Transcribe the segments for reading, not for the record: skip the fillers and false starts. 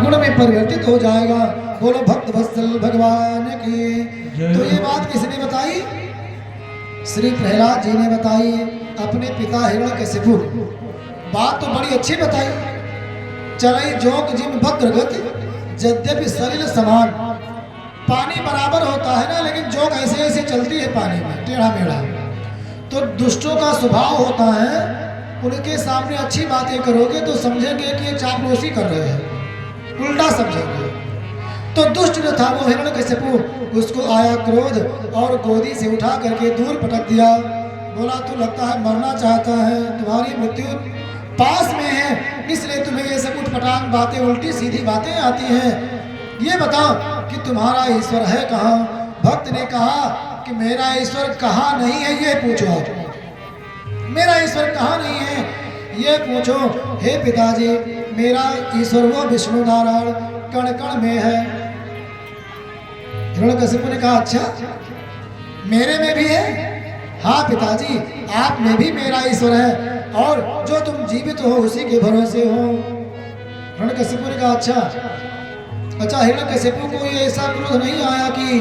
गुण में परिवर्तित हो जाएगा। बोलो भक्त वत्सल भगवान की। तो ये बात किसने बताई? श्री प्रहलाद जी ने बताई अपने पिता हिरण्यकशिपु। बात तो बड़ी अच्छी बताई। चलई जोग जिम भद्र गति यद्यपि सलिल समान। पानी बराबर होता है ना, लेकिन जोग ऐसे ऐसे चलती है पानी में टेढ़ा मेढ़ा। तो दुष्टों का स्वभाव होता है, उनके सामने अच्छी बातें करोगे तो समझेंगे कि ये चापलूसी कर रहे हैं, उल्टा समझेंगे। तो दुष्ट जो था वो हिरण्यकशिपु, उसको आया क्रोध और गोदी से उठा करके दूर पटक दिया। बोला तू लगता है मरना चाहता है, तुम्हारी मृत्यु पास में है, इसलिए तुम्हें ये सब उठपटांग बातें, उल्टी सीधी बातें आती हैं। ये बताओ कि तुम्हारा ईश्वर है कहाँ? भक्त ने कहा कि मेरा ईश्वर कहाँ नहीं है ये पूछो। मेरा ईश्वर कहाँ नहीं है ये पूछो। हे पिताजी, मेरा ईश्वर वो विष्णु नारायण कण कण में है। हिरण्यकशिपु ने कहा अच्छा मेरे में भी है? हाँ पिताजी, आप में भी मेरा ईश्वर है और जो तुम जीवित हो उसी के भरोसे हो। हिरण्यकशिपु ने कहा अच्छा। हिरण्यकशिपु को ये ऐसा क्रोध नहीं आया कि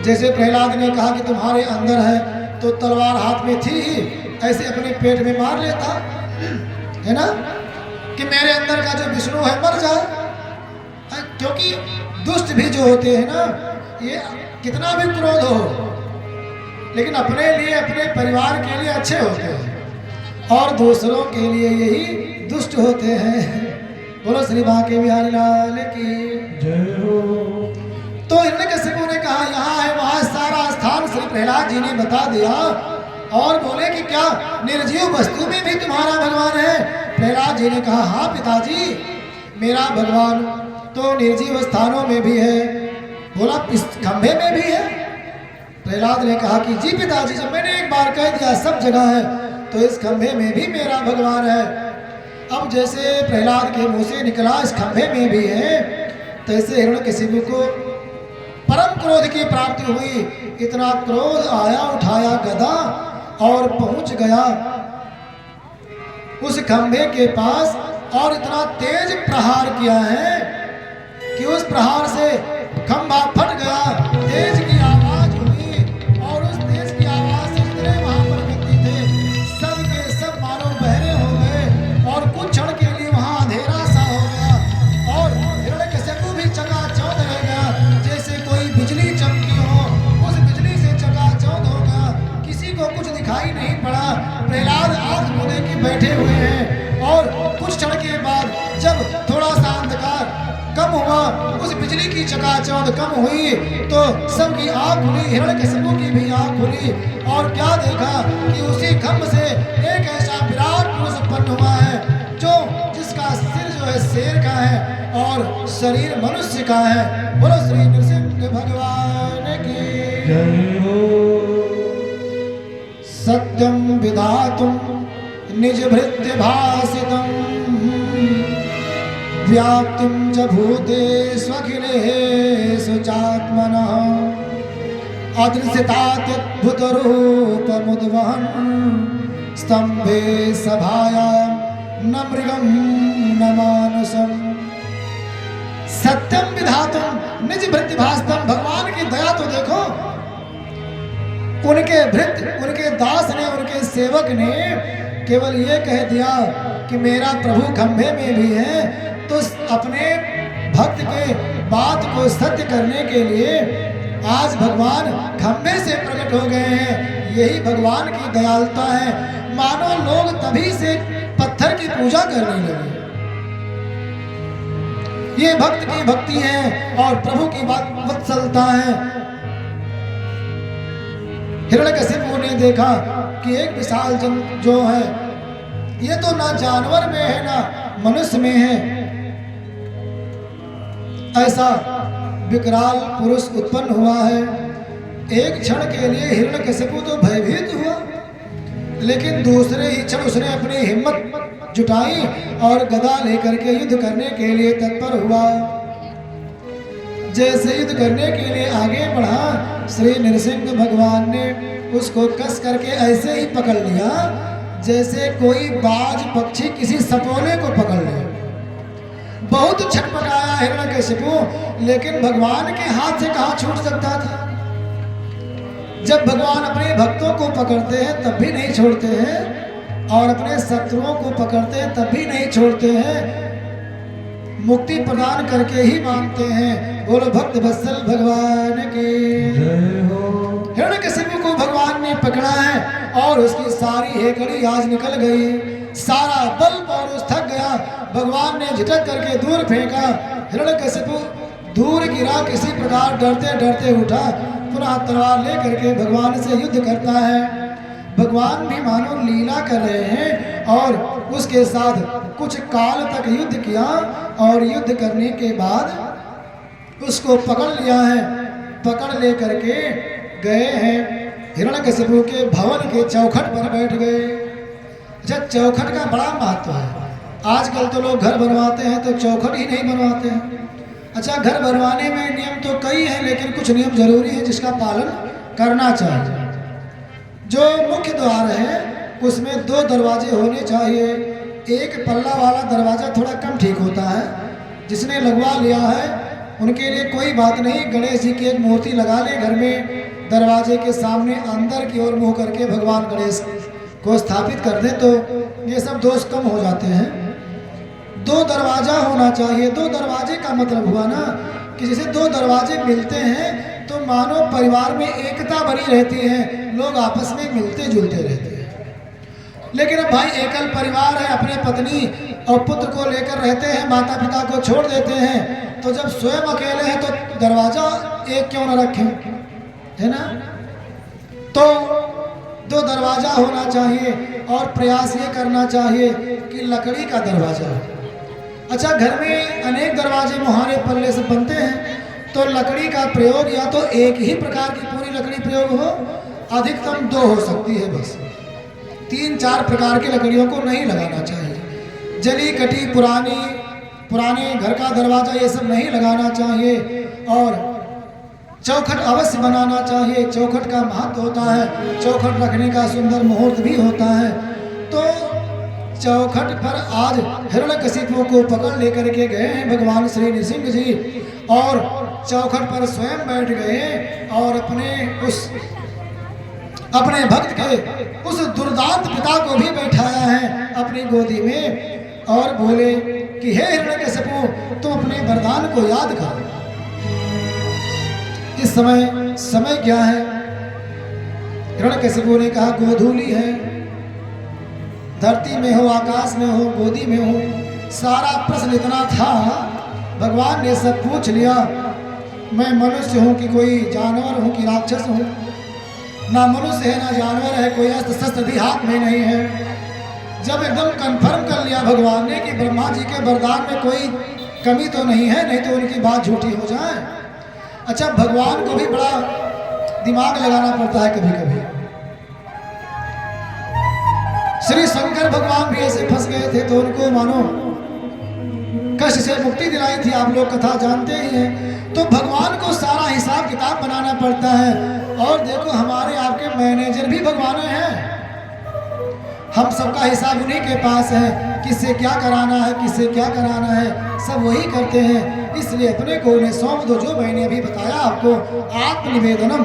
जैसे प्रहलाद ने कहा कि तुम्हारे अंदर है तो तलवार हाथ में थी ही, ऐसे अपने पेट में मार लेता है ना, कि मेरे अंदर का जो विष्णु है मर जाए। क्योंकि दुष्ट भी जो होते हैं ना, ये कितना भी क्रोध हो लेकिन अपने लिए, अपने परिवार के लिए अच्छे होते हैं और दूसरों के लिए यही दुष्ट होते हैं। बोलो श्री बांके बिहारी लाल की जय हो। तो हिरण्यकशिपु ने कहा यहाँ है वहाँ सारा स्थान श्री प्रहलाद जी ने बता दिया और बोले कि क्या निर्जीव वस्तु में भी तुम्हारा भगवान है? प्रहलाद जी ने कहा हाँ पिताजी, मेरा भगवान तो निर्जीव स्थानों में भी है। बोला इस खंभे में भी है? प्रहलाद ने कहा कि जी पिताजी, जब मैंने एक बार कह दिया सब जगह है तो इस खंभे में भी मेरा भगवान है। अब जैसे प्रहलाद के मुंह से निकला इस खंभे में भी है, तैसे हिरण्यकशिपु को परम क्रोध की प्राप्ति हुई। इतना क्रोध आया, उठाया गदा और पहुंच गया उस खंभे के पास और इतना तेज प्रहार किया है कि उस प्रहार से खंभा फट गया। तेज की आवाज हुई और उस तेज की आवाज से जितने वहां पर व्यक्ति थे सब के सब मानो बहरे हो गए और कुछ क्षण के लिए वहां अंधेरा सा हो गया और हिरण्यकशिपु भी चकाचौंध रह गया। जैसे कोई बिजली चमकी हो, उस बिजली से चकाचौंध हो गया, किसी को कुछ दिखाई नहीं पड़ा। प्रहलाद आंख मूंदे के बैठे हुए हैं और कुछ क्षण के बाद जब थोड़ा सा अंधकार कम हुआ, उस बिजली की चकाचौंध कम हुई तो सबकी आंख खुली, हिरण्यकशिपु की भी आंख खुली और क्या देखा कि उसी खंभ से एक ऐसा विराट पुरुष उत्पन्न हुआ है जो जिसका सिर जो है शेर का है और शरीर मनुष्य का है। बोलो श्री नृसिंह भगवान की जय हो। सत्यम विधातुम निज भृत्य भासितम व्याप्तिं च भूतेष्वखिलेषु चात्मनः अदृश्यतात्यद्भुतरूपमुद्वहन् स्तम्भे सभायां न मृगं न मानुषम्। सत्यम विधातुम निज भृत्य भासितम। भगवान की दया तो देखो, उनके भृत्य, उनके दास ने, उनके सेवक ने केवल ये कह दिया कि मेरा प्रभु खंभे में भी है, तो अपने भक्त के बात को सत्य करने के लिए आज भगवान खंभे से प्रकट हो गए हैं। यही भगवान की दयालुता है। मानो लोग तभी से पत्थर की पूजा करने लगे। ये भक्त की भक्ति है और प्रभु की वत्सलता है। हिरण्यकशिपु ने देखा कि एक विशाल जन जो है ये तो ना जानवर में है ना मनुष्य में है। ऐसा विकराल पुरुष उत्पन्न हुआ है। एक क्षण के लिए हिरण्यकशिपु तो भयभीत हुआ, लेकिन दूसरे ही क्षण उसने अपनी हिम्मत जुटाई और गदा लेकर के युद्ध करने के लिए तत्पर हुआ। जैसे युद्ध करने के लिए आगे बढ़ा, श्री नृसिंह भगवान ने उसको कस करके ऐसे ही पकड़ लिया जैसे कोई बाज पक्षी किसी सपोले को पकड़ ले। बहुत छटपटाया हिरण्यकशिपु, लेकिन भगवान के हाथ से कहाँ छूट सकता था। जब भगवान अपने भक्तों को पकड़ते हैं तब भी नहीं छोड़ते हैं, और अपने शत्रुओं को पकड़ते हैं तब भी नहीं छोड़ते हैं, मुक्ति प्रदान करके ही मानते हैं। बोलो भक्त वत्सल भगवान की जय हो। हिरण्यकशिपु को भगवान ने पकड़ा है और उसकी सारी हेकड़ी आज निकल गई, सारा बल पौरुष थक गया। भगवान ने झिटक करके दूर फेंका, हिरण्यकशिपु दूर गिरा, किसी प्रकार डरते डरते उठा, पुनः तलवार लेकर के भगवान से युद्ध करता है। भगवान भी मानो लीला कर रहे हैं और उसके साथ कुछ काल तक युद्ध किया, और युद्ध करने के बाद उसको पकड़ लिया है। पकड़ ले करके गए हैं, हिरण्यकशिपु के भवन के चौखट पर बैठ गए। जब चौखट का बड़ा महत्व है, आजकल तो लोग घर बनवाते हैं तो चौखट ही नहीं बनवाते हैं। अच्छा, घर बनवाने में नियम तो कई हैं, लेकिन कुछ नियम जरूरी है जिसका पालन करना चाहिए। जो मुख्य द्वार है उसमें 2 दरवाजे होने चाहिए। एक पल्ला वाला दरवाज़ा थोड़ा कम ठीक होता है, जिसने लगवा लिया है उनके लिए कोई बात नहीं। गणेश जी की एक मूर्ति लगा ले घर में, दरवाजे के सामने अंदर की ओर मुँह करके भगवान गणेश को स्थापित कर दें तो ये सब दोष कम हो जाते हैं। 2 दरवाज़ा होना चाहिए। 2 दरवाजे का मतलब हुआ ना कि जैसे 2 दरवाजे मिलते हैं तो मानो परिवार में एकता बनी रहती है, लोग आपस में मिलते जुलते रहते हैं। लेकिन अब भाई एकल परिवार है, अपने पत्नी और पुत्र को लेकर रहते हैं, माता पिता को छोड़ देते हैं, तो जब स्वयं अकेले हैं तो दरवाज़ा एक क्यों न रखें, है ना। तो 2 दरवाज़ा होना चाहिए और प्रयास ये करना चाहिए कि लकड़ी का दरवाज़ा। अच्छा, घर में अनेक दरवाजे मुहारे पल्ले से बनते हैं, तो लकड़ी का प्रयोग या तो एक ही प्रकार की पूरी लकड़ी प्रयोग हो, अधिकतम 2 हो सकती है बस। 3-4 प्रकार की लकड़ियों को नहीं लगाना चाहिए। जली कटी पुराने घर का दरवाज़ा ये सब नहीं लगाना चाहिए, और चौखट अवश्य बनाना चाहिए। चौखट का महत्व होता है, चौखट रखने का सुंदर मुहूर्त भी होता है। तो चौखट पर आज हिरण्यकशिपु को पकड़ लेकर के गए हैं भगवान श्री नृसिंह जी, और चौखट पर स्वयं बैठ गए और अपने भक्त के उस दुर्दांत पिता को भी बैठाया है अपनी गोदी में, और बोले कि हे हिरण्यकशिपु, तुम अपने वरदान को याद कर। इस समय क्या है? हिरण्यकशिपु ने कहा गोधूली है, धरती में हो, आकाश में हो, गोदी में हो, सारा प्रश्न इतना था। भगवान ने सब पूछ लिया। मैं मनुष्य हूँ कि कोई जानवर हूँ कि राक्षस हूँ? ना मनुष्य है ना जानवर है, कोई अस्त्र शस्त्र भी हाथ में नहीं है। जब एकदम कंफर्म कर लिया भगवान ने कि ब्रह्मा जी के वरदान में कोई कमी तो नहीं है, नहीं तो उनकी बात झूठी हो जाए। अच्छा, भगवान को भी बड़ा दिमाग लगाना पड़ता है कभी कभी। श्री शंकर भगवान भी ऐसे फंस गए थे तो उनको मानो कष्ट से मुक्ति दिलाई थी, आप लोग कथा जानते ही हैं। तो भगवान को सारा हिसाब किताब बनाना पड़ता है। और देखो, हमारे आपके मैनेजर भी भगवान हैं, हम सबका हिसाब उन्हीं के पास है, किससे क्या कराना है, किससे क्या कराना है, सब वही करते हैं। इसलिए अपने को उन्हें सौंप दो, जो मैंने अभी बताया आपको, आत्मनिवेदनम।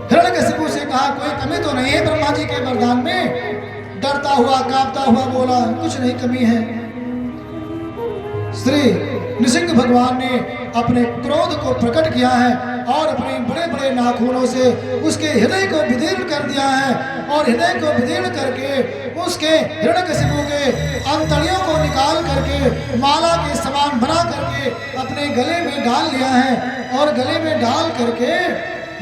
हिरण्यकशिपु से कहा कोई कमी तो नहीं है ब्रह्मा जी के वरदान में? डरता हुआ कांपता हुआ बोला कुछ नहीं कमी है। श्री नृसिंह भगवान ने अपने क्रोध को प्रकट किया है और अपने बड़े बड़े नाखूनों से उसके हृदय को विदीर्ण कर दिया है, और हृदय को विदीर्ण करके उसके हिरण्यकशिपु के अंतड़ियों को निकाल करके माला के समान बना करके अपने गले में डाल लिया है, और गले में डाल करके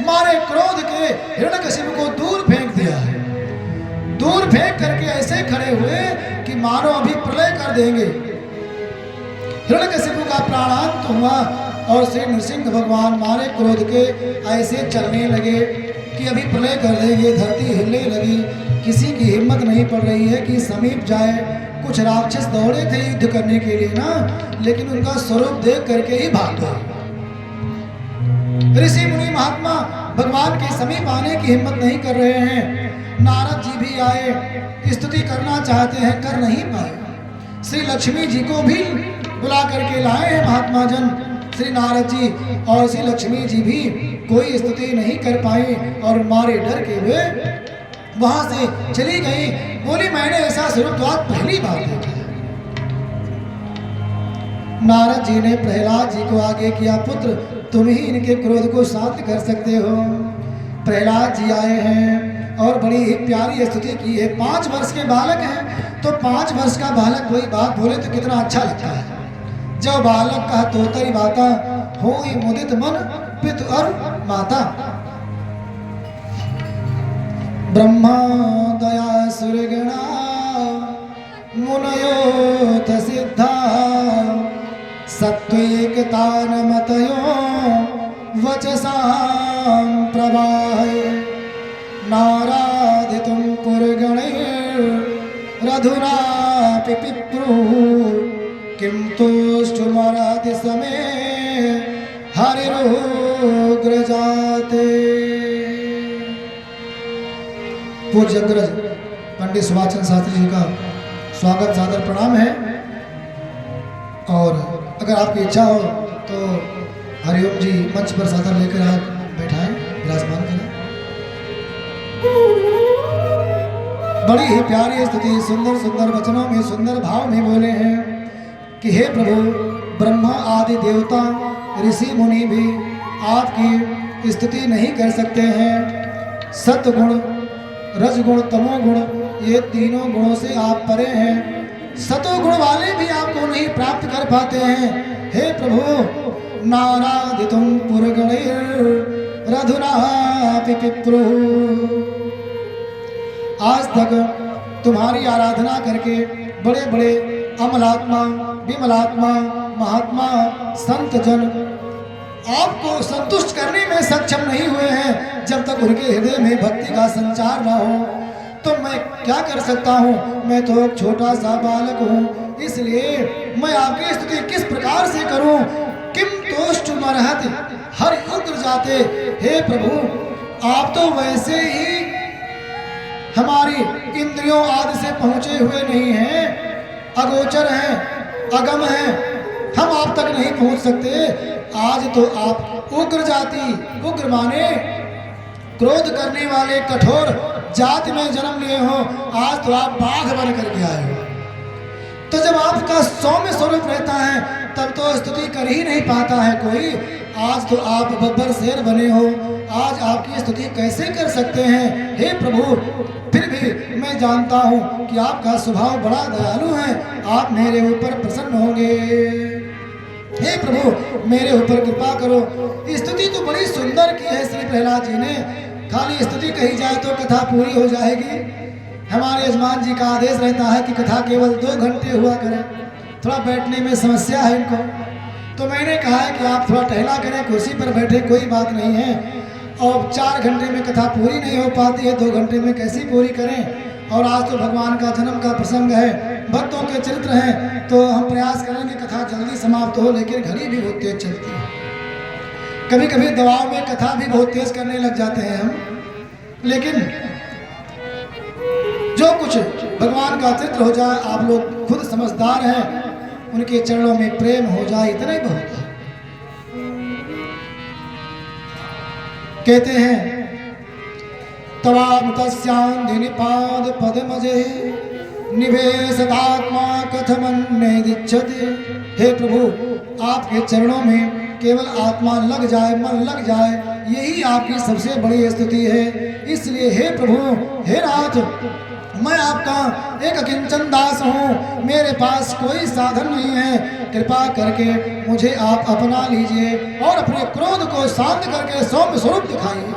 मारे क्रोध के हिरण्यकशिपु को दूर फेंक दिया है। दूर फेंक करके ऐसे खड़े हुए कि मानो अभी प्रलय कर देंगे। हिरण्यकशिपु का प्राणांत हुआ और श्री नृसिंह भगवान मारे क्रोध के ऐसे चलने लगे कि अभी प्रलय कर देंगे। धरती हिलने लगी, किसी की हिम्मत नहीं पड़ रही है कि समीप जाए। कुछ राक्षस दौड़े थे युद्ध करने के लिए ना, लेकिन उनका स्वरूप देख करके ही भाग गए। ऋषि मुनि महात्मा भगवान के समीप आने की हिम्मत नहीं कर रहे हैं। नारद जी भी आए, स्तुति करना चाहते हैं, कर नहीं पाए। श्री लक्ष्मी जी को भी बुला करके लाए हैं महात्मा जन श्री नारद जी, और श्री लक्ष्मी जी भी कोई स्तुति नहीं कर पाई और मारे डर के हुए वहां से चली गई। बोली मैंने ऐसा स्वरूप तो आज पहली बार देखा है। नारद जी ने प्रहलाद जी को आगे किया, पुत्र तुम ही इनके क्रोध को शांत कर सकते हो। प्रहलाद जी आए हैं और बड़ी ही प्यारी स्तुति की है। 5 वर्ष के बालक हैं, तो 5 वर्ष का बालक कोई बात बोले तो कितना अच्छा लगता है। जब बालक कहा तो तरी बाता हो मुदित मन पितु और माता। ब्रह्मा दया सुरगणा मुनयोथ सिद्धा सत्त्वैकतानमतयो वचसां प्रवाहे नाराधितुं पुरगणैर्रधुना पिपिप्रुः किं तुष्टुमर्हति समे हरिरुग्रजाते। पूज्य अग्रज पंडित सुभाष चंद्र शास्त्री जी का स्वागत सादर प्रणाम है। और अगर आपकी इच्छा हो तो हरिओम जी मंच पर सादर लेकर आप बैठाएं, विराजमान करें। बड़ी ही प्यारी स्तुति सुंदर सुंदर वचनों में सुंदर भाव में बोले हैं कि हे प्रभु ब्रह्मा आदि देवता ऋषि मुनि भी आपकी स्तुति नहीं कर सकते हैं। सत्गुण रजगुण तमोगुण ये तीनों गुणों से आप परे हैं। सतोगुण वाले भी आपको नहीं प्राप्त कर पाते हैं। हे प्रभु नाराधितुं पुरगणैर्रधुना पिपिप्रुः। आज तक तुम्हारी आराधना करके बड़े बड़े अमलात्मा विमलात्मा महात्मा संत जन आपको संतुष्ट करने में सक्षम नहीं हुए हैं। जब तक उनके हृदय में भक्ति का संचार न हो तो मैं क्या कर सकता हूँ। मैं तो एक छोटा सा बालक हूँ, इसलिए मैं आपकी स्तुति किस प्रकार से करूँ। किम तुष्टुमर्हति हरि उग्र जाते। हे प्रभु आप तो वैसे ही हमारी इंद्रियों आदि से पहुँचे हुए नहीं हैं, अगोचर हैं, अगम हैं, हम आप तक नहीं पहुँच सकते। आज तो आप उग्र जाति, उग्र माने क्रोध करने वाले कठोर जाति में जन्म लिए हो। आज तो आप बाघ बन करके आए हो। तो जब आपका सौम्य स्वरूप रहता है तब तो स्तुति कर ही नहीं पाता है कोई। आज तो आप बब्बर शेर बने हो, आज आपकी स्तुति कैसे कर सकते हैं। हे प्रभु फिर भी मैं जानता हूँ कि आपका स्वभाव बड़ा दयालु है, आप मेरे ऊपर प्रसन्न होंगे। हे प्रभु मेरे ऊपर कृपा करो। स्तुति तो बड़ी सुंदर की है श्री प्रहलाद जी ने। खाली स्तुति कही जाए तो कथा पूरी हो जाएगी। हमारे यजमान जी का आदेश रहता है कि कथा केवल 2 घंटे हुआ करे। थोड़ा बैठने में समस्या है इनको, तो मैंने कहा है कि आप थोड़ा टहला करें, कुर्सी पर बैठे, कोई बात नहीं है। और 4 घंटे में कथा पूरी नहीं हो पाती है, 2 घंटे में कैसी पूरी करें। और आज तो भगवान का जन्म का प्रसंग है, भक्तों के चरित्र हैं, तो हम प्रयास करेंगे कथा जल्दी समाप्त हो। लेकिन घड़ी भी बहुत तेज चलती है, कभी कभी दबाव में कथा भी बहुत तेज करने लग जाते हैं हम। लेकिन जो कुछ भगवान का चित्र हो जाए, आप लोग खुद समझदार हैं, उनके चरणों में प्रेम हो जाए, इतना ही बहुत है। कहते हैं तवाम तस्यांधि निपाद पदमजे निवेशदात्मा कथमन्नेदिच्छति। हे प्रभु आपके चरणों में केवल आत्मा लग जाए, मन लग जाए, यही आपकी सबसे बड़ी स्तुति है। इसलिए हे प्रभु हे नाथ मैं आपका एक अकिंचन दास हूँ, मेरे पास कोई साधन नहीं है। कृपा करके मुझे आप अपना लीजिए और अपने क्रोध को शांत करके सौम्य स्वरूप दिखाइए।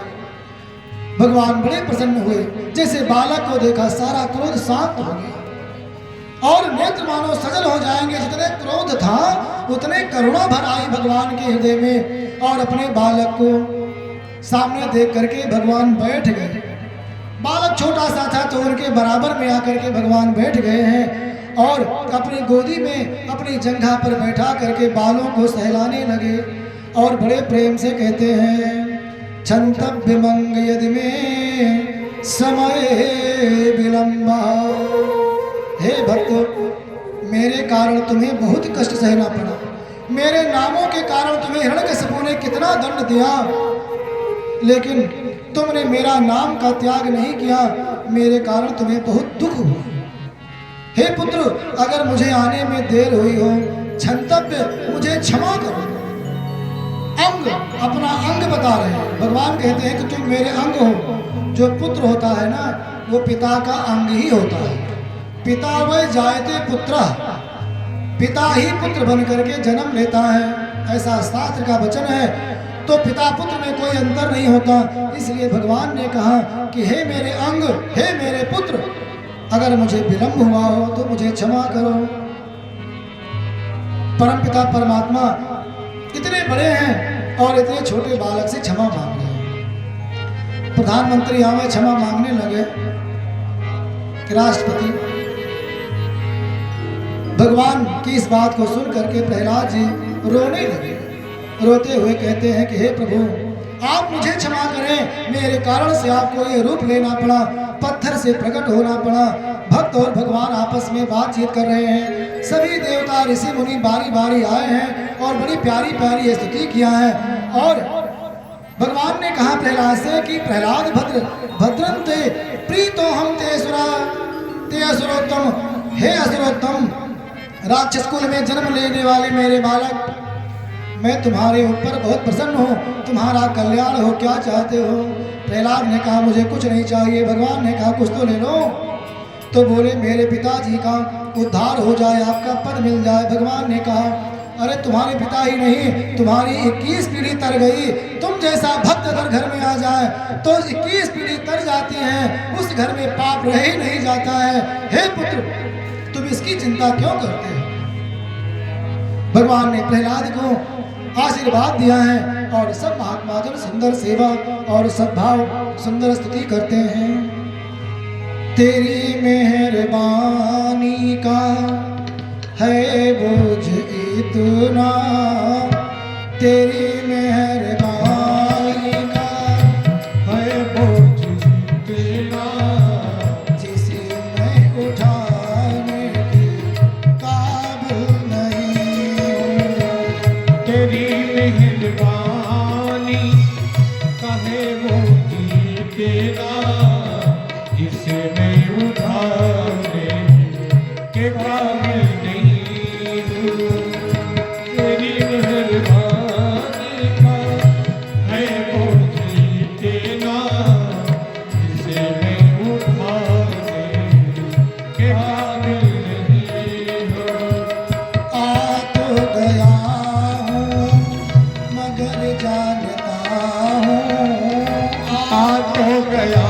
भगवान बड़े प्रसन्न हुए, जैसे बालक को देखा सारा क्रोध शांत हो गया और नेत्र मानो सजल हो जाएंगे। जितने क्रोध था उतने करुणा भर आई भगवान के हृदय में। और अपने बालक को सामने देख करके भगवान बैठ गए। बालक छोटा सा था तो उनके बराबर में आकर के भगवान बैठ गए हैं और अपनी गोदी में अपनी जंघा पर बैठा करके बालों को सहलाने लगे और बड़े प्रेम से कहते हैं क्षन्तव्यमंग यदि में समय विलंबा। हे भक्त मेरे कारण तुम्हें बहुत कष्ट सहना पड़ा। मेरे नामों के कारण तुम्हें हिरण्यकशिपु ने कितना दंड दिया, लेकिन तुमने मेरा नाम का त्याग नहीं किया। मेरे कारण तुम्हें बहुत दुख हुआ। हे पुत्र, अगर मुझे आने में देर हुई हो, क्षंतव्य, मुझे क्षमा करो। अंग, अपना अंग बता रहे हैं। भगवान कहते हैं कि तुम मेरे अंग हो। जो पुत्र होता है ना, वो पिता का अंग ही होता है। पिता वह जायते पुत्र, पिता ही पुत्र बन करके जन्म लेता है, ऐसा शास्त्र का वचन है। तो पिता पुत्र में कोई अंतर नहीं होता। इसलिए भगवान ने कहा कि हे मेरे अंग, हे मेरे पुत्र, अगर मुझे विलंब हुआ हो तो मुझे क्षमा करो। परमपिता परमात्मा इतने बड़े हैं और इतने छोटे बालक से क्षमा मांग रहे हैं। प्रधानमंत्री यहाँ क्षमा मांगने लगे कि राष्ट्रपति, भगवान की इस बात को सुन करके प्रहलाद जी रोने लगे। रोते हुए कहते हैं कि हे प्रभु, आप मुझे क्षमा करें, मेरे कारण से आपको ये रूप लेना पड़ा, पत्थर से प्रकट होना पड़ा। भक्त और भगवान आपस में बातचीत कर रहे हैं। सभी देवता ऋषि मुनि बारी बारी आए हैं और बड़ी प्यारी प्यारी स्तुति किया है। और भगवान ने कहा प्रहलाद से कि प्रहलाद भद्रंते प्रीतो हम ते असुरोत्तम, हे असुरोत्तम, राक्षस कुल में जन्म लेने वाले मेरे बालक, मैं तुम्हारे ऊपर बहुत प्रसन्न हूँ। तुम्हारा कल्याण हो, क्या चाहते हो? प्रहलाद ने कहा मुझे कुछ नहीं चाहिए। भगवान ने कहा कुछ तो ले लो। तो बोले मेरे पिताजी का उद्धार हो जाए, आपका पद मिल जाए। भगवान ने कहा अरे तुम्हारे पिता ही नहीं, तुम्हारी 21 पीढ़ी तर गई। तुम जैसा भक्त अगर घर में आ जाए तो 21 पीढ़ी तर जाती है, उस घर में पाप रह ही नहीं जाता है। हे पुत्र, तुम इसकी चिंता क्यों करते हो? भगवान ने प्रहलाद को आशीर्वाद दिया है और सब महात्मा जन सुंदर सेवा और सद्भाव सुंदर स्तुति करते हैं। तेरी मेहरबानी का है बोझ इतना, तेरी मेहरबानी का है बोझ इतना, जिसे मैं उठाने के काबिल नहीं हूँ। तेरी मेहरबानी का है बोझ इतना, जिसे मैं उठाने के काबिल नहीं हूँ। तेरी मेहरबानी का है बोझ इतना, जिसे मैं उठाने के काबिल नहीं हूँ। आ तो गया हूँ मगर जानता हूँ, आ तो गया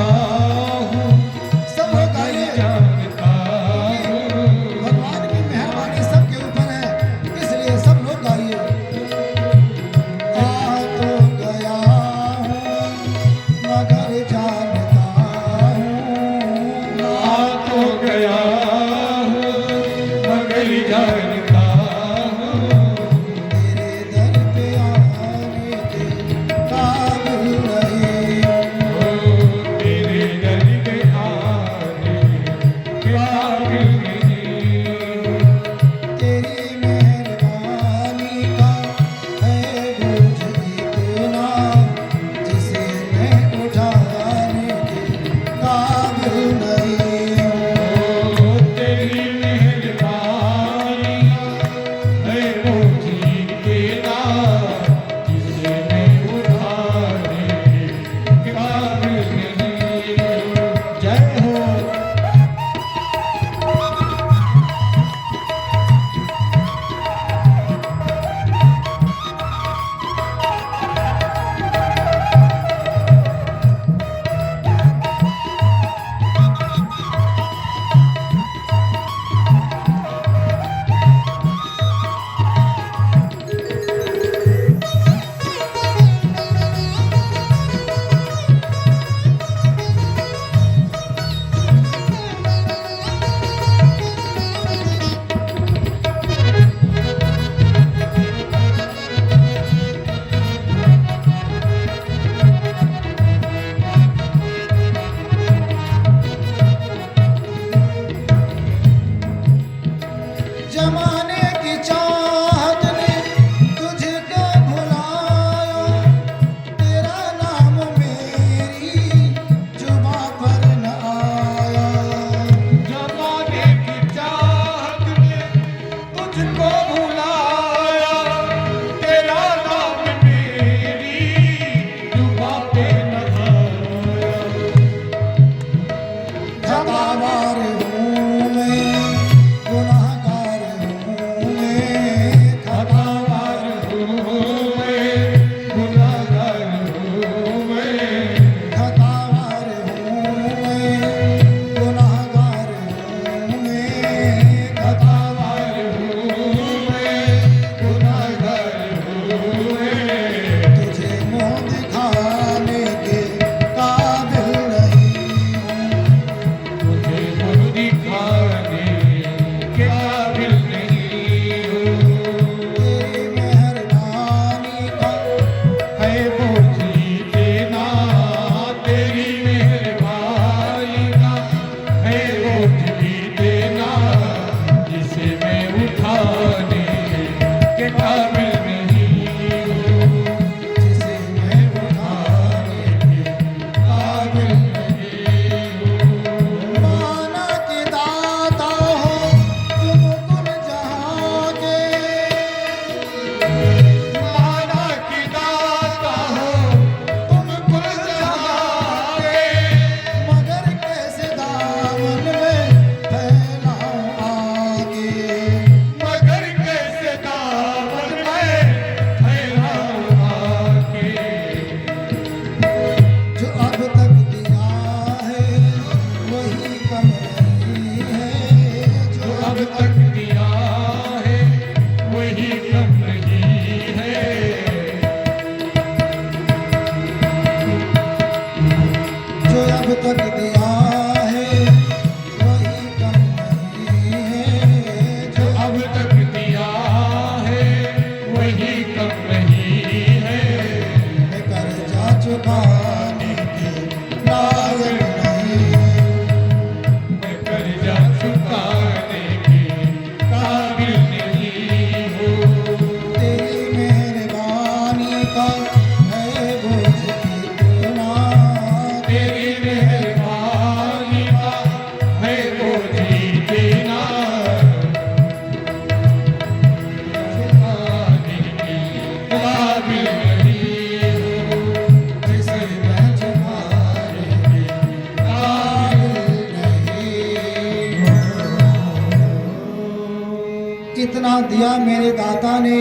जितना दिया मेरे दाता ने,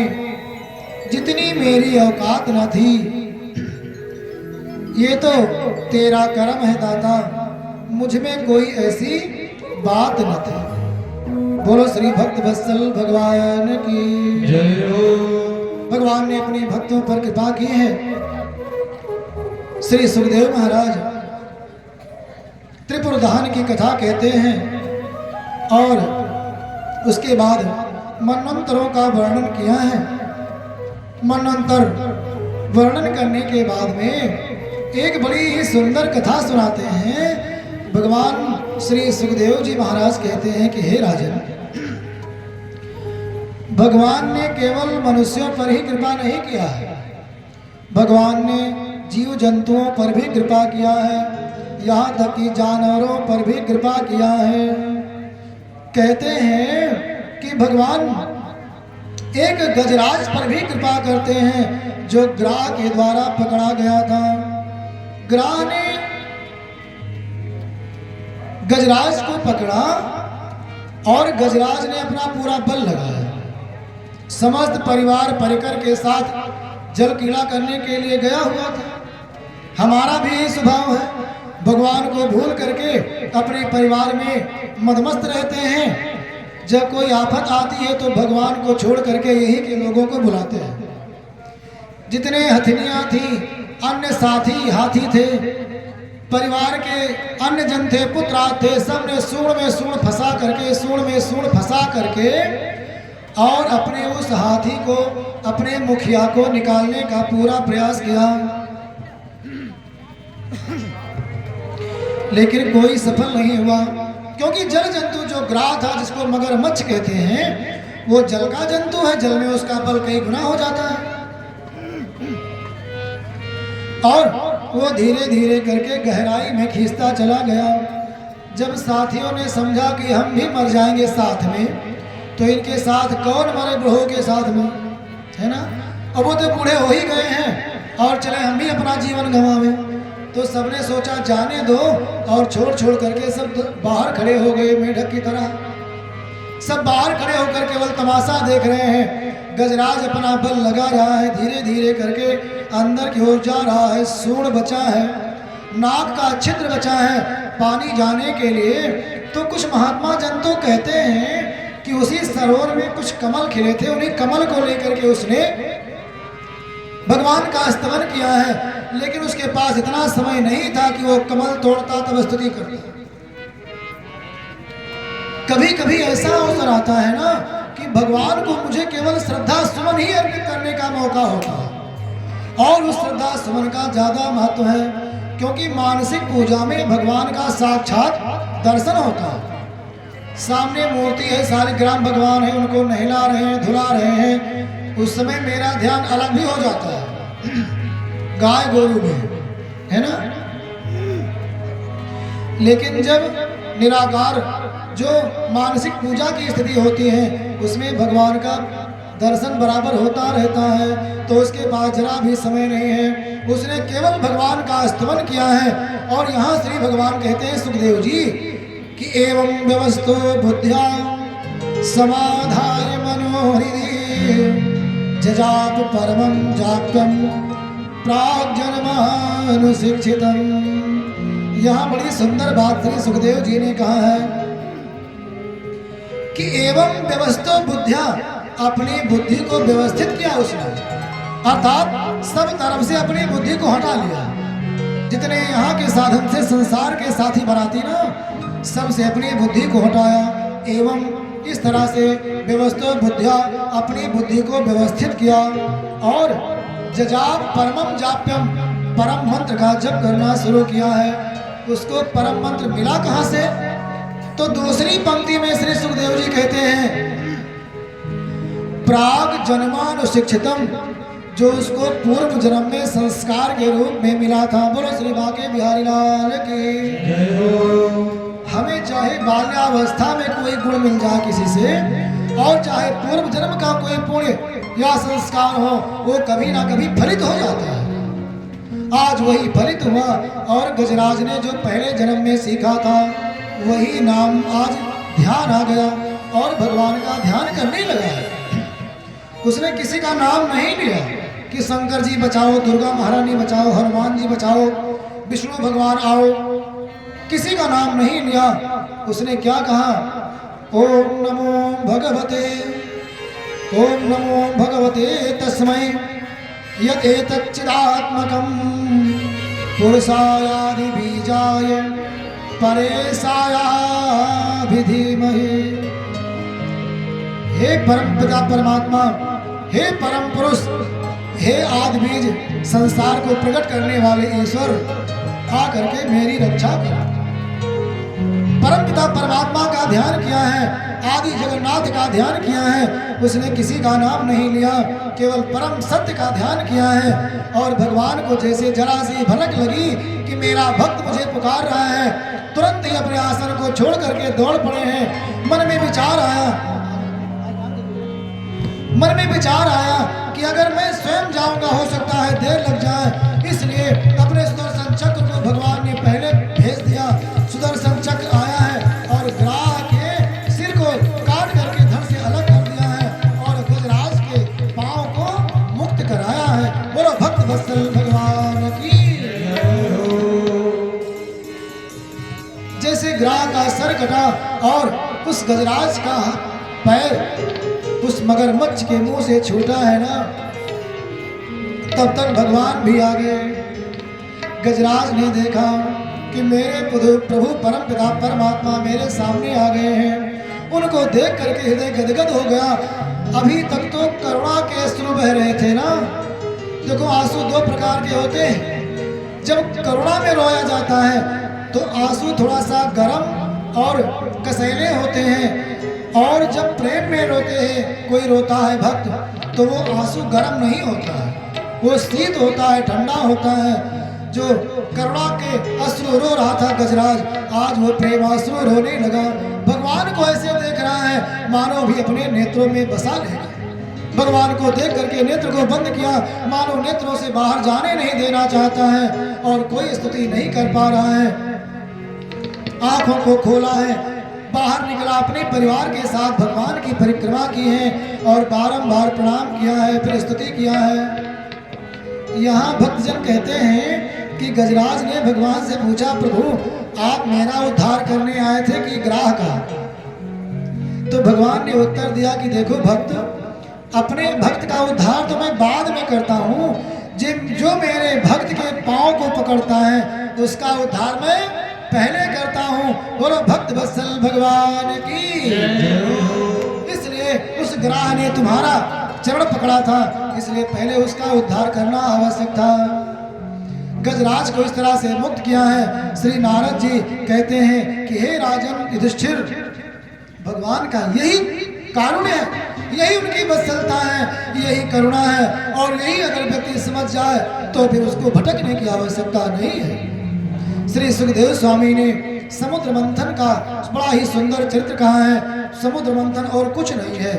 जितनी मेरी औकात न थी, ये तो तेरा करम है दाता, मुझ में कोई ऐसी बात न थी। बोलो श्री भक्त वत्सल भगवान की जय हो। भगवान ने अपने भक्तों पर कृपा की है। श्री सुखदेव महाराज त्रिपुर दहन की कथा कहते हैं और उसके बाद मनवंतरों का वर्णन किया है। मनवंतर वर्णन करने के बाद में एक बड़ी ही सुंदर कथा सुनाते हैं। भगवान श्री सुखदेव जी महाराज कहते हैं कि हे राजन, भगवान ने केवल मनुष्यों पर ही कृपा नहीं किया है, भगवान ने जीव जंतुओं पर भी कृपा किया है, यहाँ तक कि जानवरों पर भी कृपा किया है। कहते हैं कि भगवान एक गजराज पर भी कृपा करते हैं, जो ग्राह के द्वारा पकड़ा गया था। ग्राह ने गजराज को पकड़ा और गजराज ने अपना पूरा बल लगाया। समस्त परिवार परिकर के साथ जल क्रीड़ा करने के लिए गया हुआ था। हमारा भी यही स्वभाव है, भगवान को भूल करके अपने परिवार में मदमस्त रहते हैं। जब कोई आफत आती है तो भगवान को छोड़ करके यही के लोगों को बुलाते हैं। जितने हथिनियां थी, अन्य साथी हाथी थे, परिवार के अन्य जन थे, पुत्र थे, सब ने सूंड में सूंड फंसा करके, सूंड में सूंड फंसा करके और अपने उस हाथी को, अपने मुखिया को निकालने का पूरा प्रयास किया, लेकिन कोई सफल नहीं हुआ। क्योंकि जल जंतु जो ग्राह था, जिसको मगरमच्छ कहते हैं, वो जल का जंतु है, जल में उसका बल कई गुना हो जाता है। और वो धीरे धीरे करके गहराई में खींचता चला गया। जब साथियों ने समझा कि हम भी मर जाएंगे साथ में, तो इनके साथ कौन मरे बूढ़ों के साथ में, है ना। अब वो तो बूढ़े हो ही गए हैं और चले हम भी अपना जीवन गंवावें। तो सबने सोचा जाने दो, और छोड़ छोड़ करके सब बाहर खड़े हो गए मेढक की तरह। सब बाहर खड़े होकर केवल तमाशा देख रहे हैं। गजराज अपना बल लगा रहा है, धीरे धीरे करके अंदर की ओर जा रहा है। सूंड बचा है, नाक का छिद्र बचा है पानी जाने के लिए। तो कुछ महात्मा जन तो कहते हैं कि उसी सरोवर में कुछ कमल खिले थे, उन्हीं कमल को लेकर के उसने भगवान का स्तवन किया है। लेकिन उसके पास इतना समय नहीं था कि वो कमल तोड़ता तब स्तुति करता। कभी कभी ऐसा अवसर आता है ना कि भगवान को मुझे केवल श्रद्धा सुमन ही अर्पित करने का मौका होता है, और उस श्रद्धा सुमन का ज्यादा महत्व है, क्योंकि मानसिक पूजा में भगवान का साक्षात दर्शन होता है। सामने मूर्ति है, शालिग्राम भगवान है, उनको नहला रहे हैं, धुला रहे हैं, उस समय मेरा ध्यान अलग भी हो जाता है गाय गोरू में, है ना। लेकिन जब निराकार जो मानसिक पूजा की स्थिति होती है, उसमें भगवान का दर्शन बराबर होता रहता है, तो उसके पास जरा भी समय नहीं है। उसने केवल भगवान का स्तवन किया है। और यहाँ श्री भगवान कहते हैं सुखदेव जी कि एवं व्यवस्थो बुद्ध्या समाधाय मनोहृदि जजाप परमं जाप्यम प्राग्जन्मानुशिक्षितम्। यहाँ बड़ी सुंदर बात श्री सुखदेव जी ने कहा है कि एवं व्यवस्थो बुद्धिया, अपनी बुद्धि को व्यवस्थित किया उसने, अर्थात सब तरफ से अपनी बुद्धि को हटा लिया। जितने यहाँ के साधन से संसार के साथी बनाती ना, सबसे अपनी बुद्धि को हटाया। एवं इस तरह से व्यवस्थो बुद्धिया, अपनी बुद्धि को व्यवस्थित किया। और जजाप परमम जाप्यम, परम मंत्र का जप करना शुरू किया है। उसको परम मंत्र मिला कहाँ से? तो दूसरी पंक्ति में श्री सुखदेव जी कहते हैं प्राग जन्मानुशिक्षितम, जो उसको पूर्व जन्म में संस्कार के रूप में मिला था। बोलो श्री बांके बिहारी लाल की जय हो। हमें चाहे बाल्यावस्था में कोई गुण मिल जाए किसी से, और चाहे पूर्व जन्म का कोई पुण्य या संस्कार हो, वो कभी ना कभी फलित हो जाता है। आज वही फलित हुआ, और गजराज ने जो पहले जन्म में सीखा था वही नाम आज ध्यान आ गया और भगवान का ध्यान करने लगा है। उसने किसी का नाम नहीं लिया कि शंकर जी बचाओ, दुर्गा महारानी बचाओ, हनुमान जी बचाओ, विष्णु भगवान आओ, किसी का नाम नहीं लिया। उसने क्या कहा? ओम नमो भगवते, ओम नमो भगवते तस्मै यदेतच्चिदात्मकं पुरुषायादि बीजाय परेशायाभि धीमहि। हे परम पिता परमात्मा, हे परम पुरुष, हे आदि बीज, संसार को प्रकट करने वाले ईश्वर, आकर के मेरी रक्षा कर। परम पिता परमात्मा का ध्यान किया है, आदि जगन्नाथ का ध्यान किया है, उसने किसी का नाम नहीं लिया, केवल परम सत्य का ध्यान किया है। और भगवान को जैसे जरा सी भनक लगी कि मेरा भक्त मुझे पुकार रहा है, तुरंत ही अपने आसन को छोड़ करके दौड़ पड़े हैं। मन में विचार आया कि अगर मैं स्वयं जाऊंगा हो सकता है देर लग जाए, इसलिए अपने सुदर्शन चक्र को भगवान ने पहले भेज दिया। सुदर्शन चक्र आया है और ग्राह के सिर को काट करके धड़ से अलग कर दिया है और गजराज के पांव को मुक्त कराया है। बोलो भक्त वत्सल भगवान की। जैसे ग्राह का सर कटा और उस गजराज का पैर उस मगरमच्छ के मुंह से छूटा है ना, तब तक भगवान भी आ गए। गजराज ने देखा कि मेरे प्रभु परम पिता परमात्मा मेरे सामने आ गए हैं। उनको देख करके हृदय गदगद हो गया। अभी तक तो करुणा के अश्रु बह रहे थे ना। देखो, आंसू दो प्रकार के होते हैं। जब करुणा में रोया जाता है तो आंसू थोड़ा सा गर्म और कसैले होते हैं, और जब प्रेम में रोते हैं, कोई रोता है भक्त, तो वो आंसू गर्म नहीं होता है, वो शीत होता है, ठंडा होता है। जो करुणा के अश्रु रो रहा था गजराज, आज वो प्रेमाश्रु रोने लगा। भगवान को ऐसे देख रहा है मानो भी अपने नेत्रों में बसा लेगा। भगवान को देख करके नेत्र को बंद किया, मानो नेत्रों से बाहर जाने नहीं देना चाहता है और कोई स्तुति नहीं कर पा रहा है। आंखों को खोला है, बाहर निकला, अपने परिवार के साथ भगवान की परिक्रमा की है और बारंबार प्रणाम किया है, फिर स्तुति किया है। यहाँ भक्तजन कहते हैं कि गजराज ने भगवान से पूछा, प्रभु आप मेरा उद्धार करने आए थे कि ग्राह का? तो भगवान ने उत्तर दिया कि देखो भक्त, अपने भक्त का उद्धार तो मैं बाद में करता हूँ, जो मेरे भक्त के पांव को पकड़ता है उसका उद्धार मैं पहले करता हूँ। बोलो भक्त वत्सल भगवान की। इसलिए उस ग्राह ने तुम्हारा चरण पकड़ा था, इसलिए पहले उसका उद्धार करना आवश्यक था। गजराज को इस तरह से मुक्त किया है। श्री नारद जी कहते हैं कि हे राजन युधिष्ठिर, भगवान का यही कारुण्य है, यही उनकी वत्सलता है, यही करुणा है, और यही अगर व्यक्ति समझ जाए तो फिर उसको भटकने की आवश्यकता नहीं है। श्री सुखदेव स्वामी ने समुद्र मंथन का बड़ा ही सुंदर चरित्र कहा है। समुद्र मंथन और कुछ नहीं है,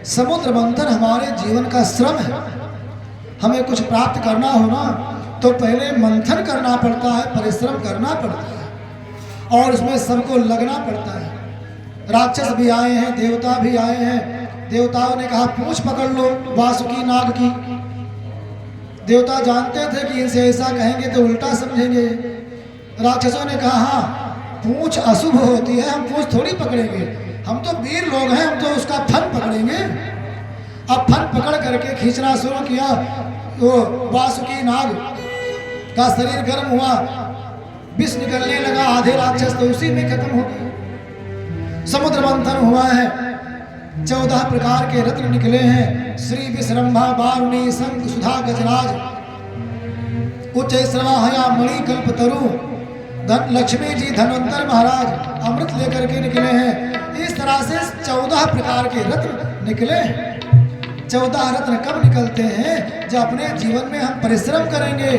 समुद्र मंथन हमारे जीवन का श्रम है। हमें कुछ प्राप्त करना हो ना तो पहले मंथन करना पड़ता है, परिश्रम करना पड़ता है और उसमें सबको लगना पड़ता है। राक्षस भी आए हैं, देवता भी आए हैं। देवताओं ने कहा पूंछ पकड़ लो वासुकी नाग की। देवता जानते थे कि इनसे ऐसा कहेंगे तो उल्टा समझेंगे। राक्षसों ने कहा हाँ, पूंछ अशुभ होती है, हम पूंछ थोड़ी पकड़ेंगे, हम तो वीर लोग हैं, हम तो उसका फन पकड़ेंगे। अब फन पकड़ करके खींचना शुरू किया। वो वासुकी नाग का शरीर गर्म हुआ, विष निकलने लगा, आधे राक्षस तो उसी में खत्म हो गए। समुद्र मंथन हुआ है, 14 प्रकार के रत्न निकले हैं। श्री विश्रंभा वारुणी शंख सुधा गजराज उच्च श्रवाहया मणि कल्पतरु धन लक्ष्मी जी धनवंतर महाराज अमृत लेकर के निकले हैं। इस तरह से 14 प्रकार के रत्न निकले। 14 रत्न कब निकलते हैं? जब अपने जीवन में हम परिश्रम करेंगे,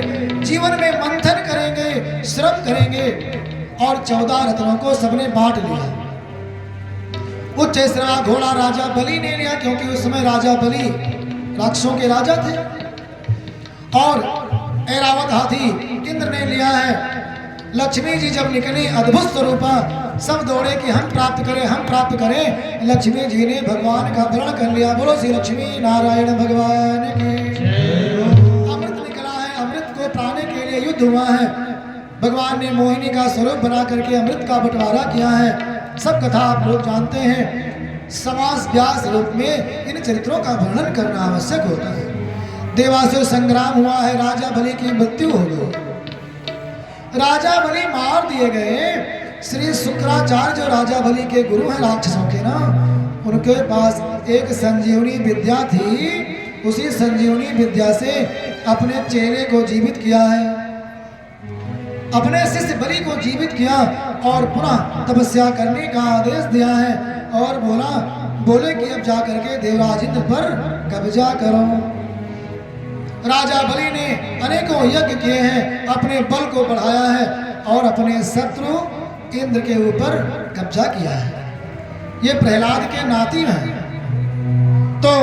जीवन में मंथन करेंगे, श्रम करेंगे। और 14 रत्नों को सबने बांट लिया। उच्च श्रवा घोड़ा राजा बलि ने लिया, क्योंकि उस समय राजा बलि राक्षसों के राजा थे। और ऐरावत हाथी इंद्र ने लिया है। लक्ष्मी जी जब निकली अद्भुत स्वरूपा, सब दौड़े कि हम प्राप्त करें, हम प्राप्त करें। लक्ष्मी जी ने भगवान का वर्ण कर लिया। बोलो श्री लक्ष्मी नारायण भगवान की। अमृत निकला है, अमृत को पाने के लिए युद्ध हुआ है। भगवान ने मोहिनी का स्वरूप बना करके अमृत का बंटवारा किया है। सब कथा आप लोग जानते हैं। समास व्यास रूप में इन चरित्रों का वर्णन करना आवश्यक होता है। देवासुर संग्राम हुआ है, राजा बलि की मृत्यु हो गई। राजा बलि मार दिए गए। श्री शुक्राचार्य जो राजा बलि के गुरु हैं राक्षसों के ना, उनके पास एक संजीवनी विद्या थी। उसी संजीवनी विद्या से अपने चेले को जीवित किया है, अपने शिष्य बलि को जीवित किया और पुनः तपस्या करने का आदेश दिया है। और बोले कि अब जा करके देवराज इंद्र पर कब्जा करो। राजा बलि ने अनेकों यज्ञ किए हैं, अपने बल को बढ़ाया है और अपने शत्रु इंद्र के ऊपर कब्जा किया है। ये प्रहलाद के नाती हैं। तो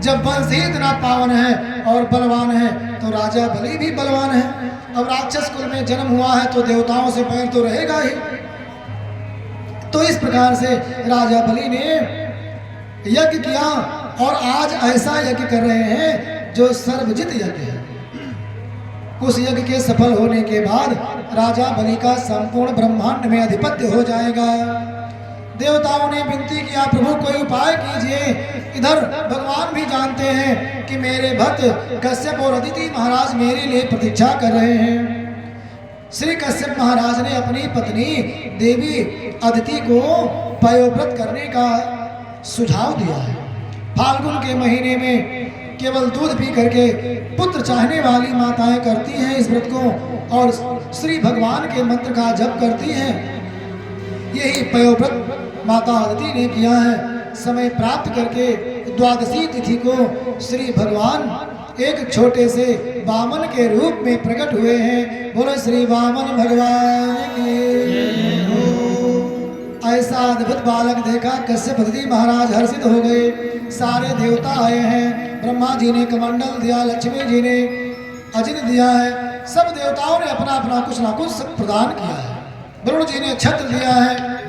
जब वंश ही इतना पावन है और बलवान है तो राजा बलि भी बलवान है। अब राक्षस कुल में जन्म हुआ है तो देवताओं से बैर तो रहेगा ही। तो इस प्रकार से राजा बलि ने यज्ञ किया और आज ऐसा यज्ञ कर रहे हैं जो सर्वजित यज्ञ है। उस यज्ञ के सफल होने के बाद राजा बलि का संपूर्ण ब्रह्मांड में अधिपत्य हो जाएगा। देवताओं ने विनती किया, प्रभु कोई उपाय कीजिए। इधर भगवान भी जानते हैं कि मेरे भक्त कश्यप और अदिति महाराज मेरे लिए प्रतीक्षा कर रहे हैं। श्री कश्यप महाराज ने अपनी पत्नी देवी अदिति को पयोव्रत करने का सुझाव दिया है। फाल्गुन के महीने में केवल दूध पी करके पुत्र चाहने वाली माताएं करती हैं इस व्रत को और श्री भगवान के मंत्र का जप करती हैं। यही पयोव्रत माता अदिति ने किया है। समय प्राप्त करके द्वादशी तिथि को श्री भगवान एक छोटे से वामन के रूप में प्रकट हुए हैं। बोलो श्री वामन भगवान की। ऐसा अद्भुत बालक देखा कश्यप अदिति महाराज हर्षित हो गए। सारे देवता आए हैं। ब्रह्मा जी ने कमंडल दिया, लक्ष्मी जी ने अजिन दिया है। सब देवताओं ने अपना अपना कुछ ना कुछ प्रदान किया है। वरुण जी ने छत्र दिया है।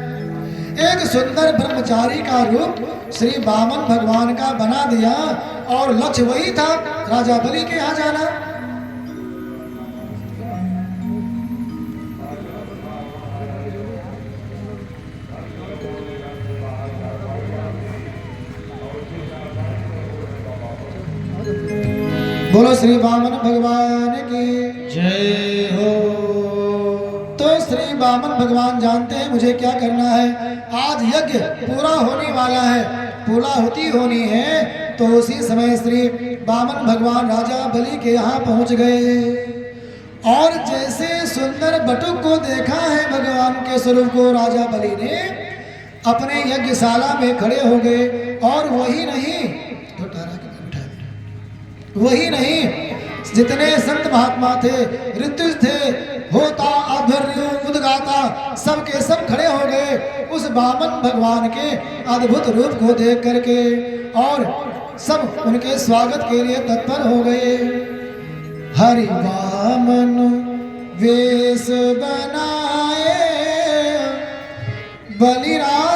एक सुंदर ब्रह्मचारी का रूप श्री वामन भगवान का बना दिया और लक्ष्य वही था, राजा बलि के यहाँ जाना। बोलो श्री वामन भगवान की जय हो। तो श्री वामन भगवान जानते हैं मुझे क्या करना है। आज यज्ञ पूरा होने वाला है, पूर्णाहुति होनी है। तो उसी समय श्री वामन भगवान राजा बलि के यहाँ पहुँच गए और जैसे सुंदर बटुक को देखा है भगवान के स्वरूप को, राजा बलि ने अपने यज्ञशाला में खड़े हो गए। और वही नहीं जितने संत महात्मा थे, ऋतु थे, होता अध्वर्यु उद्गाता, सबके सब खड़े हो गए उस वामन भगवान के अद्भुत रूप को देख करके और सब उनके स्वागत के लिए तत्पर हो गए। हरि वामन वेश बनाए बलिराज